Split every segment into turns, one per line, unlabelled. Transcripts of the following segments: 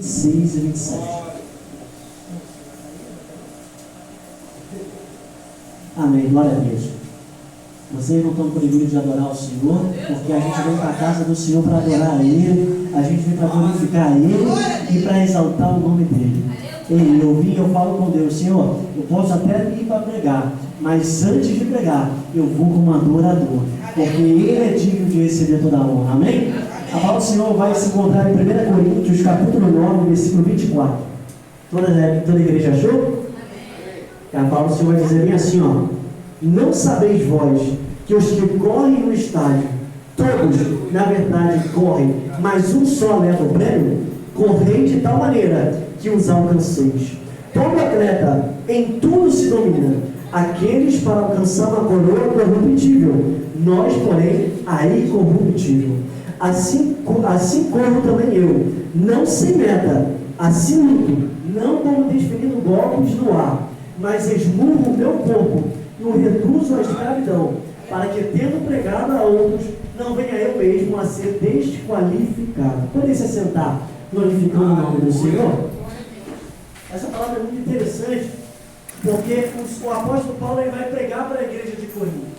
26 e 27. Amém, glória a Deus. Vocês não estão proibidos de adorar o Senhor, porque a gente vem para a casa do Senhor para adorar a Ele, a gente vem para glorificar a Ele e para exaltar o nome dEle. Eu falo com Deus, Senhor, eu posso até ir para pregar, mas antes de pregar, eu vou como adorador, porque Ele é digno de receber toda a honra. Amém? A palavra do Senhor vai se encontrar em 1 Coríntios, capítulo 9, versículo 24. Toda a igreja achou? A palavra do Senhor vai dizer bem assim, ó: não sabeis vós que os que correm no estádio, todos, na verdade, correm, mas um só leva o prêmio? Correi de tal maneira que os alcanceis. Todo atleta em tudo se domina, aqueles para alcançar uma coroa corruptível, nós, porém, a incorruptível. Assim corro também eu, não sem meta, assim luto, não como desferindo golpes no ar, mas esmurro o meu corpo e o reduzo à escravidão, para que, tendo pregado a outros, não venha eu mesmo a ser desqualificado. Podem se sentar, glorificando o nome do Senhor? Essa palavra é muito interessante, porque o apóstolo Paulo ele vai pregar para a igreja de Corinto.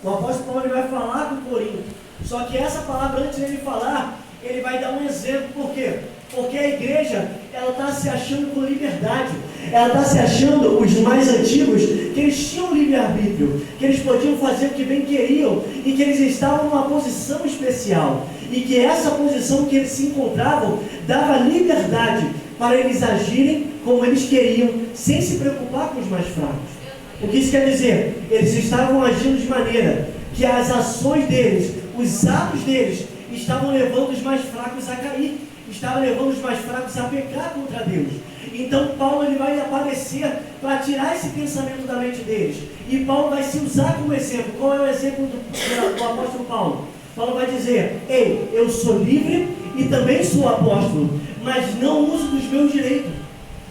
O apóstolo Paulo ele vai falar com Corinto. Só que essa palavra, antes de ele falar, ele vai dar um exemplo. Por quê? Porque a igreja, ela está se achando com liberdade. Ela está se achando, os mais antigos, que eles tinham livre-arbítrio, que eles podiam fazer o que bem queriam e que eles estavam numa posição especial. E que essa posição que eles se encontravam dava liberdade para eles agirem como eles queriam, sem se preocupar com os mais fracos. O que isso quer dizer? Eles estavam agindo de maneira que as ações deles, os atos deles, estavam levando os mais fracos a cair, estavam levando os mais fracos a pecar contra Deus. Então Paulo ele vai aparecer para tirar esse pensamento da mente deles. E Paulo vai se usar como exemplo. Qual é o exemplo do apóstolo Paulo? Paulo vai dizer: ei, eu sou livre e também sou apóstolo, mas não uso dos meus direitos.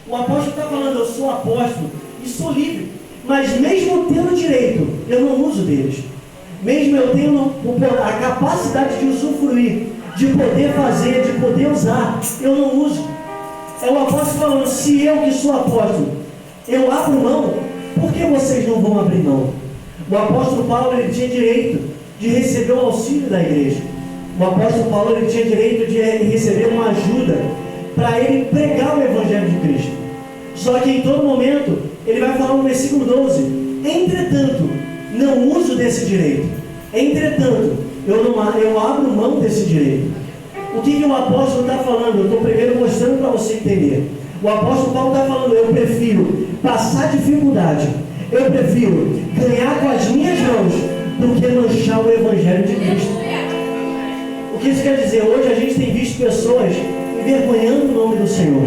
O apóstolo está falando: eu sou apóstolo e sou livre, mas mesmo tendo direito, eu não uso deles. Mesmo eu tendo a capacidade de usufruir, de poder fazer, de poder usar, eu não uso. É o apóstolo falando: se eu que sou apóstolo, eu abro mão, por que vocês não vão abrir mão? O apóstolo Paulo ele tinha direito de receber o auxílio da igreja. O apóstolo Paulo ele tinha direito de receber uma ajuda para ele pregar o Evangelho de Cristo. Só que em todo momento, ele vai falar no versículo 12: entretanto, não uso desse direito. Entretanto, eu abro mão desse direito. O que o apóstolo está falando? Eu estou primeiro mostrando para você entender. O apóstolo Paulo está falando: eu prefiro passar dificuldade, eu prefiro ganhar com as minhas mãos do que manchar o Evangelho de Cristo. O que isso quer dizer? Hoje a gente tem visto pessoas envergonhando o nome do Senhor.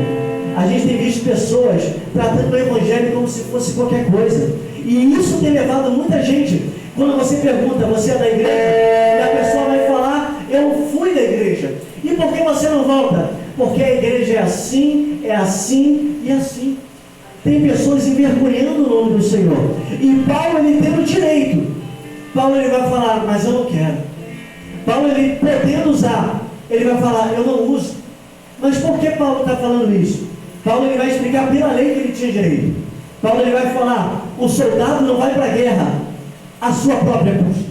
A gente tem visto pessoas tratando o Evangelho como se fosse qualquer coisa. E isso tem levado muita gente. Quando você pergunta: você é da igreja? E a pessoa vai falar: eu fui da igreja. E por que você não volta? Porque a igreja é assim e assim. Tem pessoas envergonhando o nome do Senhor. E Paulo ele tem o direito. Paulo ele vai falar: mas eu não quero. Paulo ele podendo usar, ele vai falar: eu não uso. Mas por que Paulo está falando isso? Paulo ele vai explicar pela lei que ele tinha direito. Paulo ele vai falar: o soldado não vai para a guerra à sua própria custa.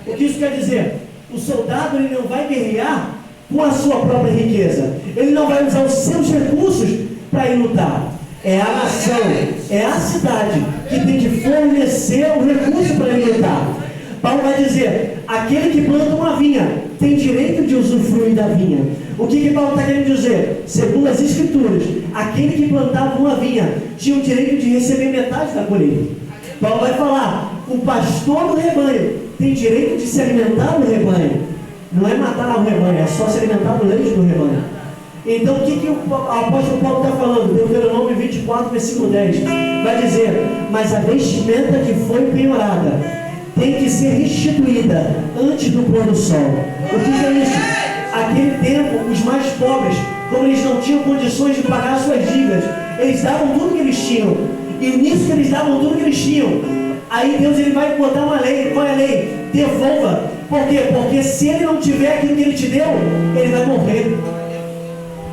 O que isso quer dizer? O soldado ele não vai guerrear com a sua própria riqueza. Ele não vai usar os seus recursos para ir lutar. É a nação, é a cidade que tem que fornecer o recurso para ele lutar. Paulo vai dizer: aquele que planta uma vinha tem direito de usufruir da vinha. O que Paulo está querendo dizer? Segundo as Escrituras, aquele que plantava uma vinha tinha o direito de receber metade da colheita. Paulo vai falar: o pastor do rebanho tem direito de se alimentar do rebanho. Não é matar o rebanho, é só se alimentar do leite do rebanho. Então o que o apóstolo Paulo está falando? Deuteronômio 24, versículo 10. Vai dizer: mas a vestimenta que foi penhorada tem que ser restituída antes do pôr do sol. O que é isso? Aquele tempo, os mais pobres, como eles não tinham condições de pagar suas dívidas, eles davam tudo que eles tinham. E nisso que eles davam tudo que eles tinham, aí Deus ele vai botar uma lei. Qual é a lei? Devolva. Por quê? Porque se ele não tiver aquilo que ele te deu, ele vai morrer.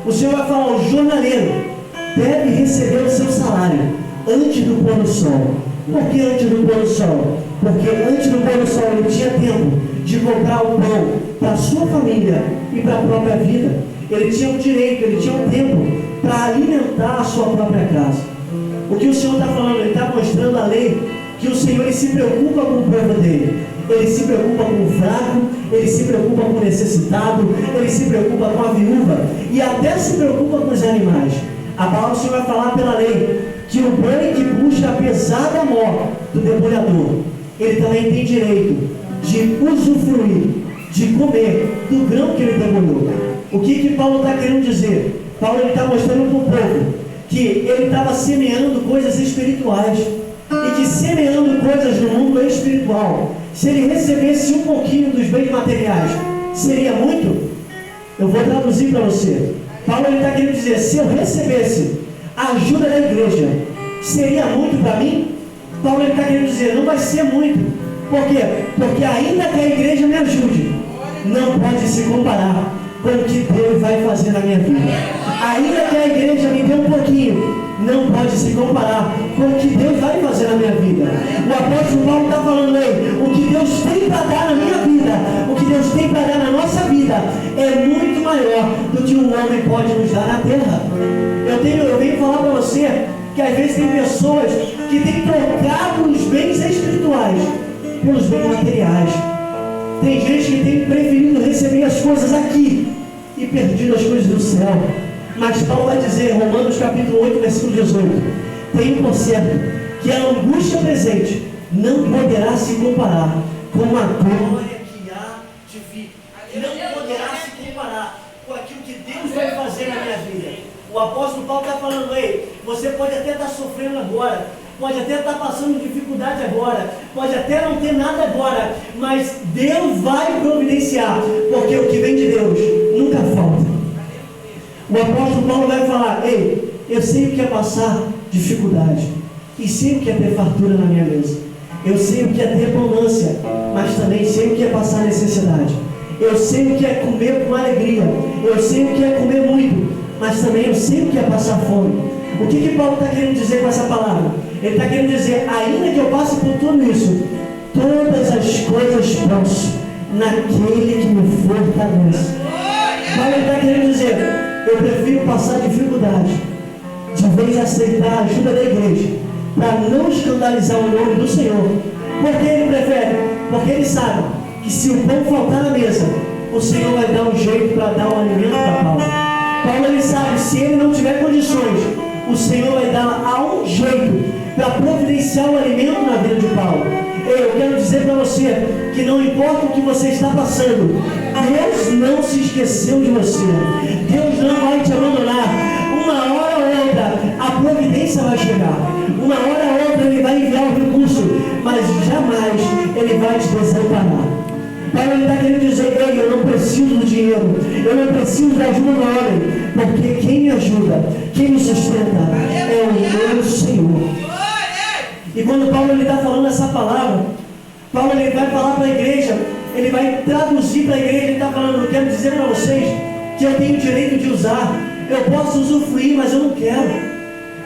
O Senhor vai falar: o jornaleiro deve receber o seu salário antes do pôr do sol. Por que antes do pôr do sol? Porque antes do pôr do sol ele tinha tempo de comprar o pão para a sua família e para a própria vida. Ele tinha o direito, ele tinha o tempo para alimentar a sua própria casa. O que o Senhor está falando? Ele está mostrando a lei que o Senhor ele se preocupa com o povo dele. Ele se preocupa com o fraco, ele se preocupa com o necessitado, ele se preocupa com a viúva e até se preocupa com os animais. A palavra do Senhor vai falar pela lei que o boi que puxa a pesada mó do debulhador, ele também tem direito de usufruir, de comer do grão que ele debulhou. O que Paulo está querendo dizer? Paulo está mostrando para o povo que ele estava semeando coisas espirituais e que semeando coisas no mundo espiritual, se ele recebesse um pouquinho dos bens materiais, seria muito? Eu vou traduzir para você. Paulo está querendo dizer: se eu recebesse a ajuda da igreja, seria muito para mim? Paulo está querendo dizer: não vai ser muito. Por quê? Porque ainda que a igreja me ajude, não pode se comparar com o que Deus vai fazer na minha vida. Ainda que a igreja me dê um pouquinho, não pode se comparar com o que Deus vai fazer na minha vida. O apóstolo Paulo está falando aí: o que Deus tem para dar na minha vida, o que Deus tem para dar na nossa vida, é muito maior do que um homem pode nos dar na terra. Eu venho falar para você que às vezes tem pessoas que têm trocado os bens espirituais pelos bens materiais. Tem gente que tem preferido receber as coisas aqui e perdido as coisas do céu. Mas Paulo vai dizer, Romanos capítulo 8, versículo 18: tenho por certo que a angústia presente não poderá se comparar com a glória que há de vir. Não poderá se comparar com aquilo que Deus vai fazer na minha vida. O apóstolo Paulo está falando: ei, você pode até estar sofrendo agora, pode até estar passando dificuldade agora, pode até não ter nada agora, mas Deus vai providenciar, porque o que vem de Deus nunca falta. O apóstolo Paulo vai falar: ei, eu sei o que é passar dificuldade, e sei o que é ter fartura na minha mesa. Eu sei o que é ter abundância, mas também sei o que é passar necessidade. Eu sei o que é comer com alegria, eu sei o que é comer muito, mas também eu sei o que é passar fome. O que Paulo está querendo dizer com essa palavra? Ele está querendo dizer: ainda que eu passe por tudo isso, todas as coisas posso naquele que me fortalece. Paulo está querendo dizer: eu prefiro passar dificuldade, de vez aceitar a ajuda da igreja, para não escandalizar o nome do Senhor. Por que ele prefere? Porque ele sabe que se o pão faltar na mesa, o Senhor vai dar um jeito para dar o alimento para Paulo. Paulo ele sabe, se ele não tiver condições, o Senhor vai dar um jeito para providenciar o alimento na vida de Paulo. Eu quero dizer para você que não importa o que você está passando, Deus não se esqueceu de você. Deus não vai te abandonar. Uma hora ou outra a providência vai chegar, uma hora ou outra ele vai enviar o recurso, mas jamais ele vai te desamparar. Paulo está querendo dizer: ei, eu não preciso do dinheiro, eu não preciso da ajuda do homem, porque quem me ajuda, quem me sustenta é o meu Senhor. E quando Paulo está falando essa palavra, Paulo ele vai falar para a igreja, ele vai traduzir para a igreja. Ele está falando: eu quero dizer para vocês que eu tenho o direito de usar, eu posso usufruir, mas eu não quero.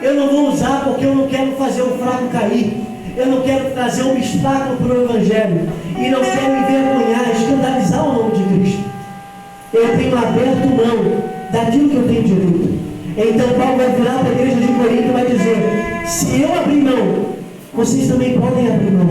Eu não vou usar porque eu não quero fazer o fraco cair. Eu não quero trazer um obstáculo para o Evangelho. E não quero envergonhar, escandalizar o nome de Cristo. Eu tenho aberto mão daquilo que eu tenho direito. Então Paulo vai virar para a igreja de Corinto e vai dizer: se eu abrir mão, vocês também podem abrir mão.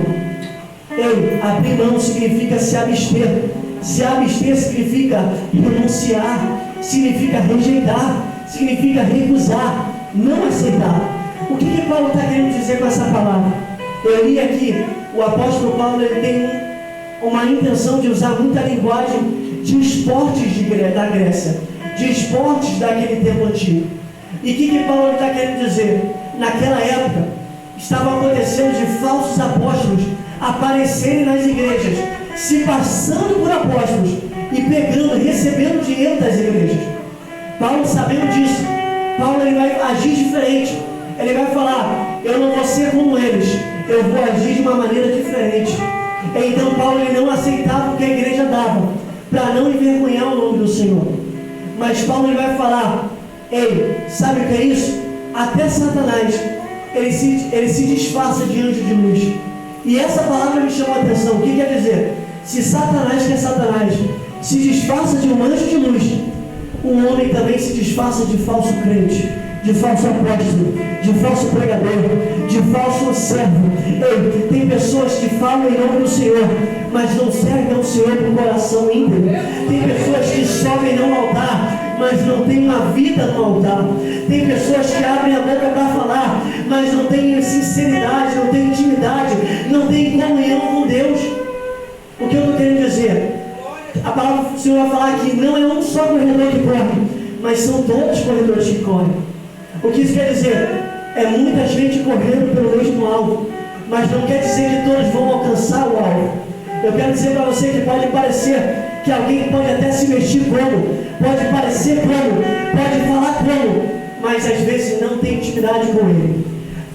Ei, abrir mão significa se abster. Se abster significa renunciar, significa rejeitar, significa recusar, não aceitar. O que Paulo está querendo dizer com essa palavra? Eu li aqui, o apóstolo Paulo ele tem uma intenção de usar muita linguagem de esportes da Grécia, de esportes daquele tempo antigo. E o que Paulo está querendo dizer? Naquela época, estava acontecendo de falsos apóstolos aparecerem nas igrejas, se passando por apóstolos e pegando, recebendo dinheiro das igrejas. Paulo, sabendo disso, Paulo ele vai agir diferente. Ele vai falar: eu não vou ser como eles, eu vou agir de uma maneira diferente. Então Paulo ele não aceitava o que a igreja dava, para não envergonhar o nome do Senhor. Mas Paulo ele vai falar: Ei, sabe o que é isso? Até Satanás, ele se disfarça de anjo de luz. E essa palavra me chamou a atenção. O que quer dizer? Se Satanás, que é Satanás, se disfarça de um anjo de luz, um homem também se disfarça de falso crente, de falso apóstolo, de falso pregador, de falso servo. Ei, tem pessoas que falam em nome do Senhor, mas não servem ao Senhor com o coração íntegro. Tem pessoas que sobem no altar, mas não tem uma vida no altar. Tem pessoas que abrem a boca para falar, mas não tem sinceridade, não tem intimidade, não tem comunhão com Deus. O que eu estou querendo dizer? A palavra do Senhor vai falar que não é um só corredor que corre, mas são todos os corredores que correm. O que isso quer dizer? É muita gente correndo pelo mesmo alvo, mas não quer dizer que todos vão alcançar o alvo. Eu quero dizer para você que pode parecer que alguém pode até se vestir como, pode parecer como, pode falar como, mas às vezes não tem intimidade com ele.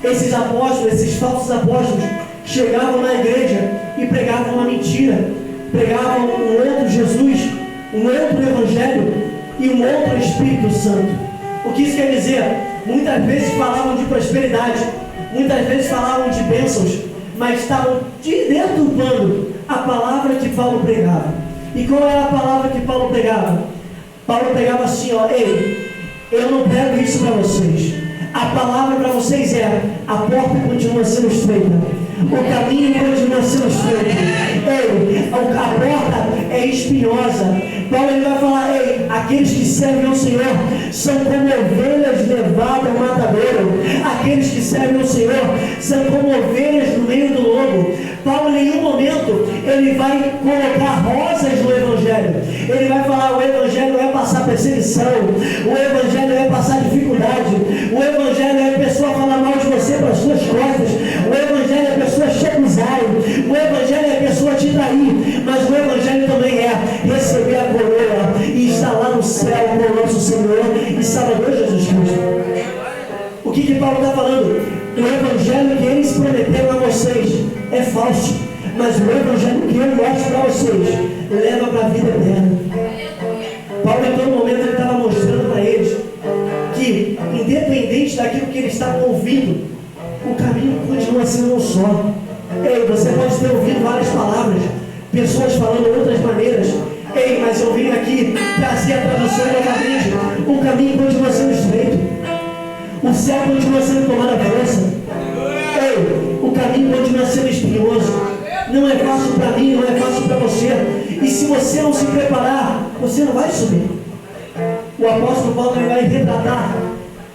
Esses apóstolos, esses falsos apóstolos, chegavam na igreja e pregavam uma mentira, pregavam um outro Jesus, um outro Evangelho e um outro Espírito Santo. O que isso quer dizer? Muitas vezes falavam de prosperidade, muitas vezes falavam de bênçãos, mas estavam deturpando a palavra que Paulo pregava. E qual era a palavra que Paulo pregava? Paulo pregava assim, ó: ei, eu não prego isso para vocês. A palavra para vocês é: a porta continua sendo estreita, o caminho continua sendo estreito. Ei, a porta é espinhosa. Paulo ele vai falar: ei, aqueles que servem ao Senhor são como ovelhas levadas ao matadouro. Aqueles que servem ao Senhor são como ovelhas no meio do lobo. Paulo, em nenhum momento, ele vai colocar rosas no Evangelho. Ele vai falar: o Evangelho é passar perseguição, o Evangelho é passar dificuldade, o Evangelho é a pessoa falar mal de você para as suas costas, o Evangelho é a pessoa te acusar, o Evangelho é a pessoa te trair, mas o Evangelho também é receber a coroa e estar lá no céu com o nosso Senhor e Salvador Jesus Cristo. O que Paulo está falando? O Evangelho que eles prometeram a vocês é falso, mas o Evangelho que eu mostro para vocês leva para a vida eterna. Paulo, em todo momento, ele estava mostrando para eles que, independente daquilo que eles estavam ouvindo, o caminho continua sendo um só. Ei, você pode ter ouvido várias palavras, pessoas falando outras maneiras. Ei, mas eu vim aqui trazer a tradução novamente. O caminho continua sendo estreito, o céu continua sendo tomado à força. Ei, o caminho continua sendo espinhoso. Não é fácil para mim, não é fácil para você. E se você não se preparar, você não vai subir. O apóstolo Paulo ele vai retratar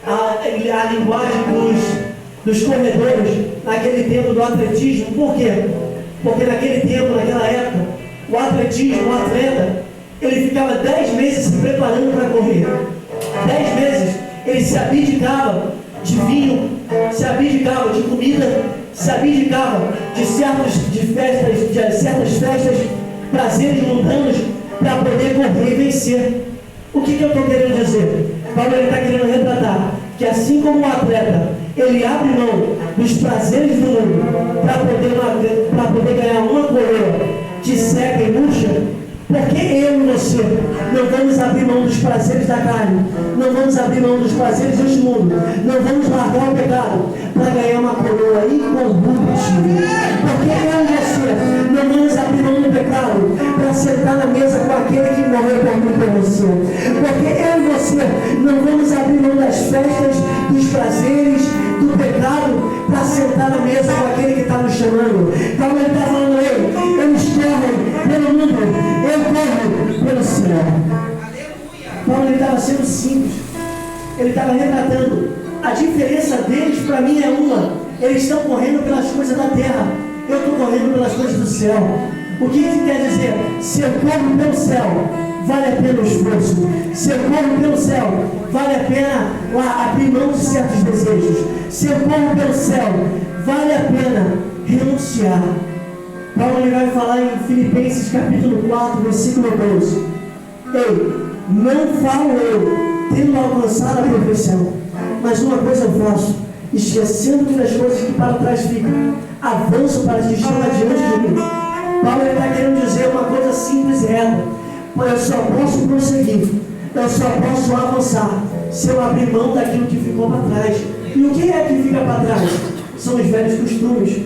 a linguagem dos corredores naquele tempo do atletismo. Por quê? Porque naquele tempo, naquela época, o atletismo, o atleta, ele ficava 10 meses se preparando para correr. 10 meses ele se abdicava de vinho, se abdicava de comida, se abdicava de certas festas, prazeres mundanos, para poder correr e vencer. O que eu estou querendo dizer? Paulo está querendo retratar que assim como o atleta, ele abre mão dos prazeres do mundo para poder ganhar uma coroa que seca e murcha. Porque eu e você não vamos abrir mão dos prazeres da carne, não vamos abrir mão dos prazeres deste mundo, não vamos largar o pecado para ganhar uma coroa incorruptível. Porque eu e você não vamos abrir mão do pecado para sentar na mesa com aquele que morreu por mim e por você. Porque eu e você não vamos abrir mão das festas, dos prazeres, do pecado para sentar na mesa com aquele que está nos chamando. Então ele está falando: eles correm pelo mundo, eu corro pelo céu. Paulo estava sendo simples, ele estava retratando. A diferença deles para mim é uma: eles estão correndo pelas coisas da terra, eu estou correndo pelas coisas do céu. O que isso quer dizer? Se eu corro pelo céu, vale a pena o esforço. Se eu corro pelo céu, vale a pena lá abrir mão de certos desejos. Se eu corro pelo céu, vale a pena renunciar. Paulo ele vai falar em Filipenses capítulo 4, versículo 12. Ei, não falo eu, tendo alcançado a perfeição, mas uma coisa eu faço, esquecendo-me das coisas que para trás ficam, avanço para as que estão adiante de mim. Paulo está querendo dizer uma coisa simples e reta: eu só posso prosseguir, eu só posso avançar se eu abrir mão daquilo que ficou para trás. E o que é que fica para trás? São os velhos costumes,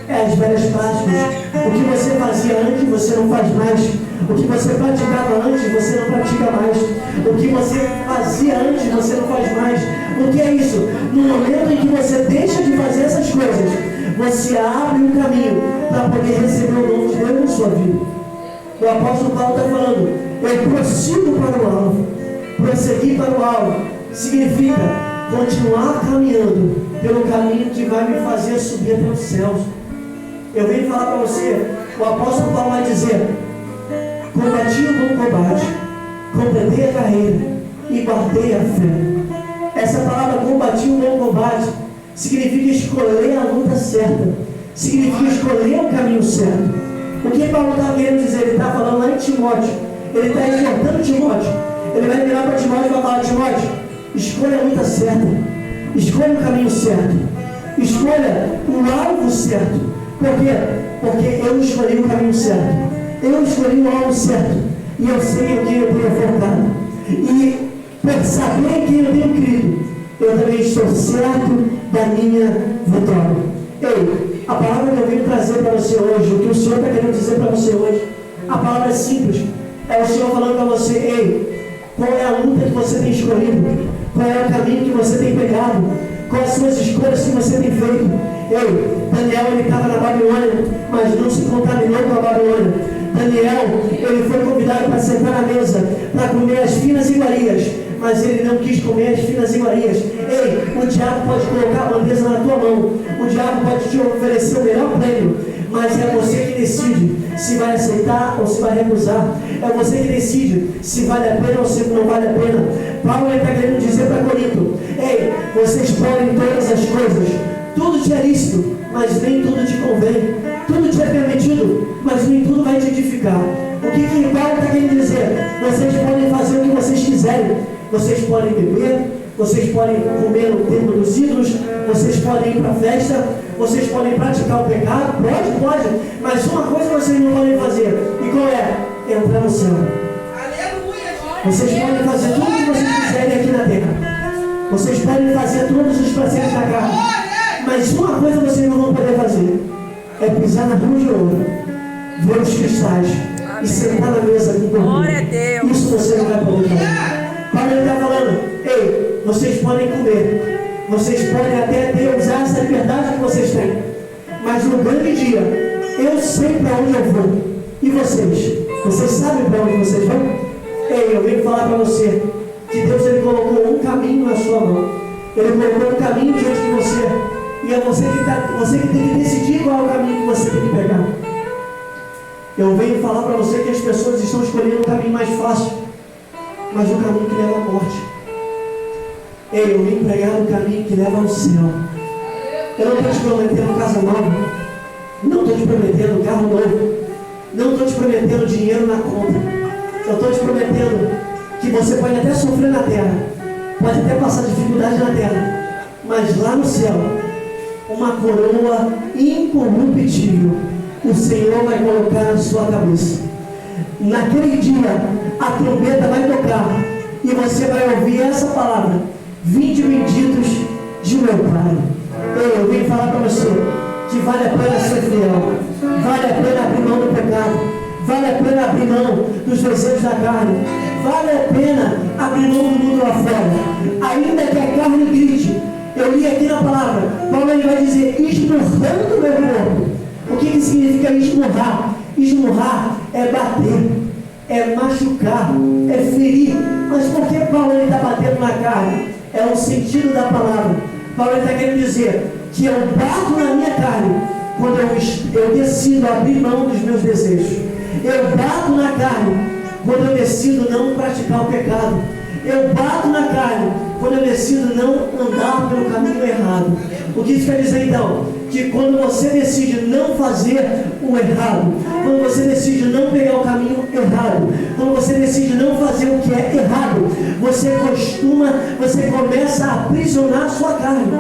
as velhas práticas. O que você fazia antes, você não faz mais. O que você praticava antes, você não pratica mais. O que você fazia antes, você não faz mais. O que é isso? No momento em que você deixa de fazer essas coisas, você abre um caminho para poder receber o novo de Deus na sua vida. O apóstolo Paulo está falando, eu prossigo para o alvo. Prosseguir para o alvo significa continuar caminhando pelo caminho que vai me fazer subir até os céus. Eu venho falar para você, o apóstolo Paulo vai dizer, combati o bom combate, completei a carreira e guardei a fé. Essa palavra combati o bom combate significa escolher a luta certa, significa escolher o caminho certo. O que Paulo está querendo dizer? Ele está falando lá em Timóteo, ele está exortando Timóteo, ele vai virar para Timóteo e vai falar, Timóteo, escolha a luta certa, escolha o caminho certo, escolha o alvo certo. Por quê? Porque eu escolhi o caminho certo, eu escolhi o alvo certo, e eu sei em quem eu tenho focado, e por saber em quem eu tenho crido, eu também estou certo da minha vitória. Ei, a palavra que eu venho trazer para você hoje, o que o Senhor está querendo dizer para você hoje, a palavra é simples, é o Senhor falando para você, ei, qual é a luta que você tem escolhido, qual é o caminho que você tem pegado, quais são as escolhas que você tem feito. Ei, Daniel, ele estava na Babilônia, mas não se contaminou com a Babilônia. Daniel, ele foi convidado para sentar na mesa, para comer as finas iguarias, mas ele não quis comer as finas iguarias. Ei, o diabo pode colocar a bandeja na tua mão, o diabo pode te oferecer o melhor prêmio, mas é você que decide se vai aceitar ou se vai recusar. É você que decide se vale a pena ou se não vale a pena. Paulo está querendo dizer para Corinto, ei, vocês podem todas as coisas, tudo te é lícito, mas nem tudo te convém. Tudo te é permitido, mas nem tudo vai te edificar. O que Paulo está querendo dizer? Vocês podem fazer o que vocês quiserem. Vocês podem beber, vocês podem comer no templo dos ídolos, vocês podem ir para a festa, vocês podem praticar o pecado, pode, mas uma coisa vocês não podem fazer. E qual é? Entrar no céu. Vocês podem fazer tudo o que vocês quiserem aqui na terra. Vocês podem fazer todos os prazeres da carne. Mas uma coisa vocês não vão poder fazer, é pisar na rua de ouro, ver os cristais e sentar na mesa com o Isso você não vai poder fazer. Paulo está falando, ei, vocês podem comer, vocês podem até usar essa liberdade que vocês têm, mas no grande dia, eu sei para onde eu vou. E vocês? Vocês sabem para onde vocês vão? Ei, eu venho falar para você que Deus, ele colocou um caminho na sua mão, ele colocou um caminho diante de você. E é você que tem que decidir qual é o caminho que você tem que pegar. Eu venho falar para você que as pessoas estão escolhendo o caminho mais fácil, mas o caminho que leva à morte. Ei, eu vim pregar o caminho que leva ao céu. Eu não estou te prometendo casa nova, não estou te prometendo carro novo, não estou te prometendo dinheiro na conta. Eu estou te prometendo que você pode até sofrer na terra, pode até passar dificuldade na terra, mas lá no céu, uma coroa incorruptível o Senhor vai colocar na sua cabeça. Naquele dia a trombeta vai tocar e você vai ouvir essa palavra: vinde benditos de meu Pai. Eu vim falar para você que vale a pena ser fiel, vale a pena abrir mão do pecado, vale a pena abrir mão dos desejos da carne, vale a pena abrir mão do mundo lá fora, ainda que a carne grite. Eu li aqui na palavra, Paulo ele vai dizer, esmurrando o meu corpo. O que significa esmurrar? Esmurrar é bater, é machucar, é ferir. Mas por que Paulo está batendo na carne? É o sentido da palavra. Paulo está querendo dizer que eu bato na minha carne quando eu decido abrir mão dos meus desejos. Eu bato na carne quando eu decido não praticar o pecado. Eu bato na carne quando eu decido não andar pelo caminho errado. O que isso quer dizer então? Que quando você decide não fazer o errado, quando você decide não pegar o caminho errado, quando você decide não fazer o que é errado, você começa a aprisionar a sua carne.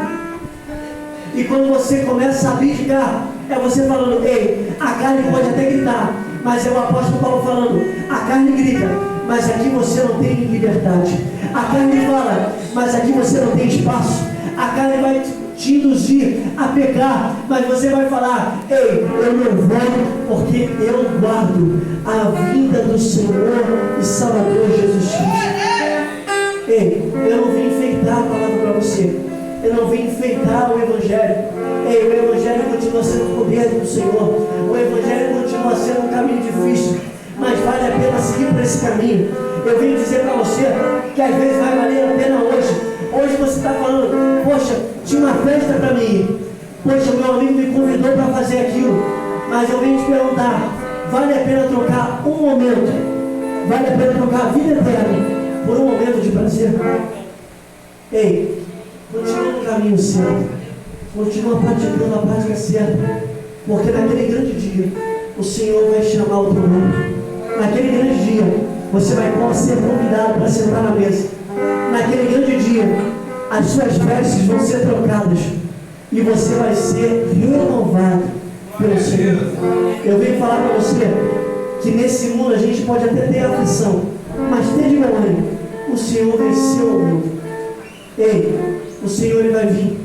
E quando você começa a abdicar, é você falando, ei, a carne pode até gritar, mas é o apóstolo Paulo falando, a carne grita, mas aqui você não tem liberdade. A carne fala, mas aqui você não tem espaço. A carne vai te induzir a pecar, mas você vai falar: ei, eu não vou, porque eu guardo a vinda do Senhor e Salvador Jesus Cristo. Ei, eu não vim enfeitar a palavra para você, eu não vim enfeitar o Evangelho. Ei, o Evangelho continua sendo o poder do Senhor, o Evangelho continua sendo um caminho difícil, mas vale a pena seguir por esse caminho. Eu venho dizer para você que às vezes vai valer a pena hoje. Hoje você está falando: poxa, tinha uma festa para mim ir. Poxa, meu amigo me convidou para fazer aquilo. Mas eu venho te perguntar: vale a pena trocar um momento? Vale a pena trocar a vida eterna por um momento de prazer? Ei, continua no caminho certo. Continua praticando a prática certa. Porque naquele grande dia, o Senhor vai chamar o teu nome. Naquele grande dia, você vai ser convidado para sentar na mesa. Naquele grande dia, as suas vestes vão ser trocadas e você vai ser renovado pelo Senhor. Eu venho falar para você que nesse mundo a gente pode até ter aflição, mas tenha de bom ânimo, o Senhor venceu o mundo. Ei, o Senhor ele vai vir,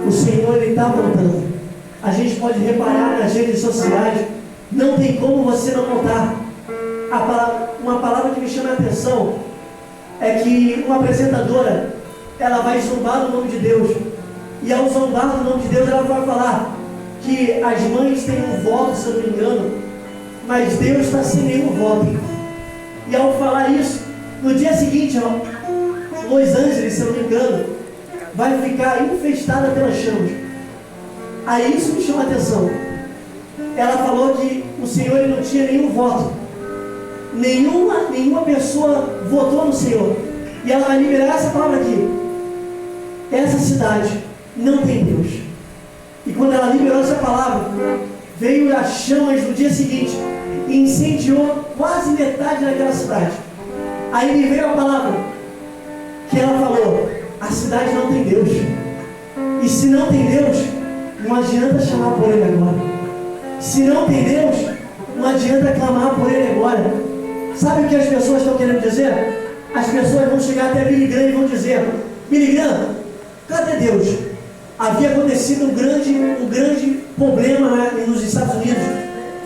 o Senhor ele está voltando. A gente pode reparar nas redes sociais, não tem como você não notar. Uma palavra que me chama a atenção é que uma apresentadora, ela vai zombar do nome de Deus, e ao zombar do nome de Deus, ela vai falar que as mães têm um voto, se eu não me engano, mas Deus está sem nenhum voto. E ao falar isso, no dia seguinte, Los Angeles, se eu não me engano, vai ficar infestada pelas chamas. Aí isso me chama a atenção. Ela falou que o Senhor ele não tinha nenhum voto. Nenhuma pessoa votou no Senhor. E ela vai liberar essa palavra aqui: essa cidade não tem Deus. E quando ela liberou essa palavra, veio as chamas no dia seguinte e incendiou quase metade daquela cidade. Aí me veio a palavra que ela falou: a cidade não tem Deus. E se não tem Deus, não adianta chamar por Ele agora. Se não tem Deus, não adianta clamar por Ele agora. Sabe o que as pessoas estão querendo dizer? As pessoas vão chegar até Billy Graham e vão dizer: Billy Graham, cadê Deus? Havia acontecido um grande problema, né, nos Estados Unidos.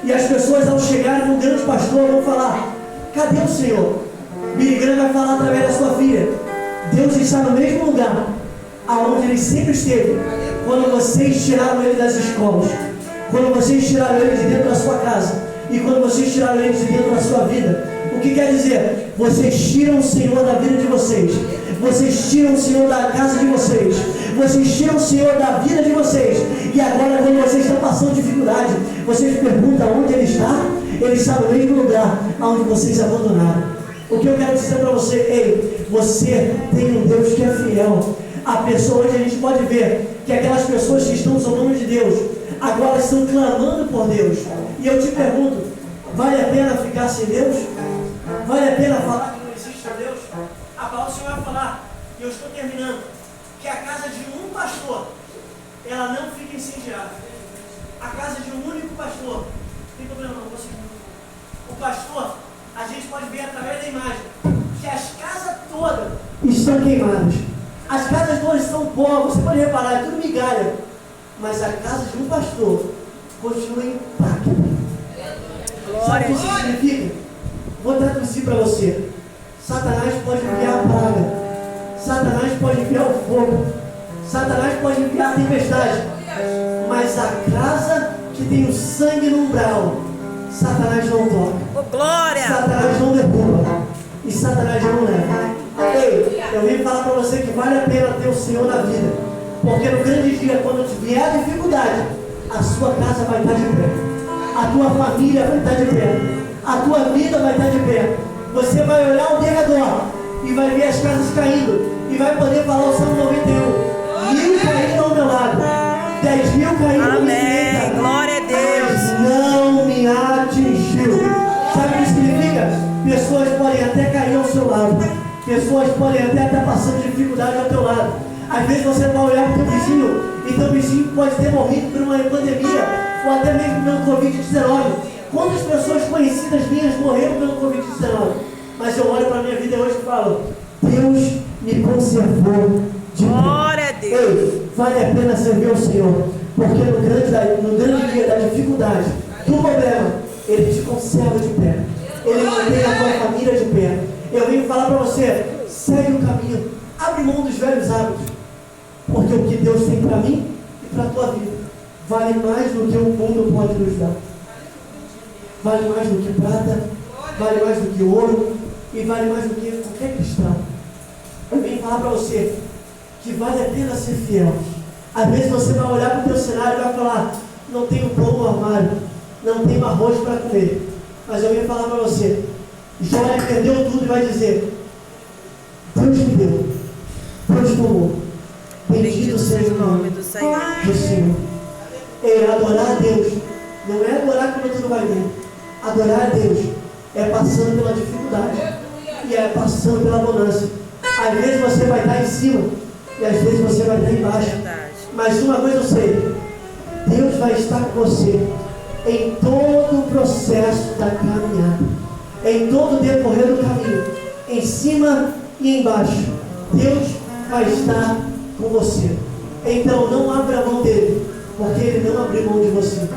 E as pessoas, ao chegarem no grande pastor, vão falar: cadê o Senhor? Billy Graham vai falar através da sua filha: Deus está no mesmo lugar aonde Ele sempre esteve quando vocês tiraram Ele das escolas, quando vocês tiraram Ele de dentro da sua casa e quando vocês tiraram Ele de dentro da sua vida. O que quer dizer? Vocês tiram o Senhor da vida de vocês, vocês tiram o Senhor da casa de vocês, vocês tiram o Senhor da vida de vocês, e agora quando vocês estão passando dificuldade, vocês perguntam onde Ele está. Ele está no mesmo lugar onde vocês abandonaram. O que eu quero dizer para você: ei, você tem um Deus que é fiel. A pessoa, hoje a gente pode ver que aquelas pessoas que estão zombando de Deus, agora estão clamando por Deus. E eu te pergunto: vale a pena ficar sem Deus? Vale a pena falar que não existe um Deus? A palavra do Senhor vai falar, e eu estou terminando, que a casa de um pastor, ela não fica incendiada. A casa de um único pastor, não tem problema não, você. O pastor, a gente pode ver através da imagem que as casas todas estão queimadas. As casas todas estão pó, você pode reparar, é tudo migalha. Mas a casa de um pastor continua intacta. Sabe o que isso significa? Vou traduzir para você. Satanás pode enviar a praga, Satanás pode enviar o fogo, Satanás pode enviar a tempestade, mas a casa que tem o sangue no umbral, Satanás não toca.
Oh, glória!
Satanás não derruba e Satanás não leva. Ei, eu vim falar para você que vale a pena ter o Senhor na vida, porque no grande dia, quando vier a dificuldade, a sua casa vai estar de pé, a tua família vai estar de pé, a tua vida vai estar de pé. Você vai olhar ao derredor e vai ver as casas caindo e vai poder falar o Salmo 91: 1000 caíram ao meu lado, 10.000 caíram à minha direita,
glória a Deus,
não me atingiu. Sabe o que significa? Pessoas podem até cair ao seu lado, pessoas podem até estar passando dificuldade ao teu lado. Às vezes você vai olhar para o teu vizinho e teu vizinho pode ter morrido por uma pandemia ou até mesmo pelo Covid-19. Quantas pessoas conhecidas minhas morreram pelo Covid-19? Mas eu olho para a minha vida hoje e falo, Deus me conservou de pé.
Glória a Deus.
Ei, vale a pena servir ao Senhor, porque no grande dia da dificuldade, do problema, Ele te conserva de pé. Ele mantém a tua família de pé. Eu venho falar para você, segue o caminho, abre mão dos velhos hábitos, porque o que Deus tem para mim e para a tua vida vale mais do que o mundo pode nos dar. Vale mais do que prata, vale mais do que ouro e vale mais do que qualquer cristal. Eu venho falar para você que vale a pena ser fiel. Às vezes você vai olhar para o teu cenário e vai falar, não tenho pão no armário, não tenho arroz para comer. Mas eu venho falar para você, Jó perdeu tudo e vai dizer, Deus me deu, Deus tomou. Bendito seja o nome do Senhor. E adorar a Deus não é adorar quando tudo vai bem. Adorar a Deus é passando pela dificuldade e é passando pela bonança. Às vezes você vai estar em cima e às vezes você vai estar embaixo. Mas uma coisa eu sei, Deus vai estar com você em todo o processo da caminhada, em todo o decorrer do caminho, em cima e embaixo. Deus vai estar com você. Então não abra mão dele, porque ele não abriu mão de você.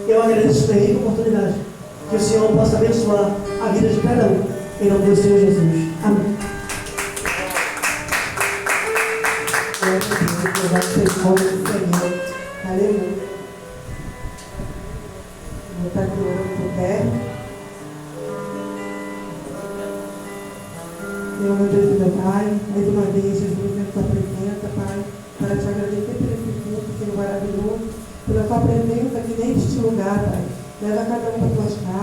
Eu agradeço pela rica oportunidade. Que o Senhor possa abençoar a vida de cada um. Em nome do Senhor Jesus. Amém.
Aleluia. Vou estar orando por pé. Meu Deus e meu Pai, mais uma vez, Jesus, dentro da tua presença, Pai, para te agradecer por esse culto, Senhor maravilhoso, pela tua presença aqui neste lugar, Pai. Leva cada um para tuas casas.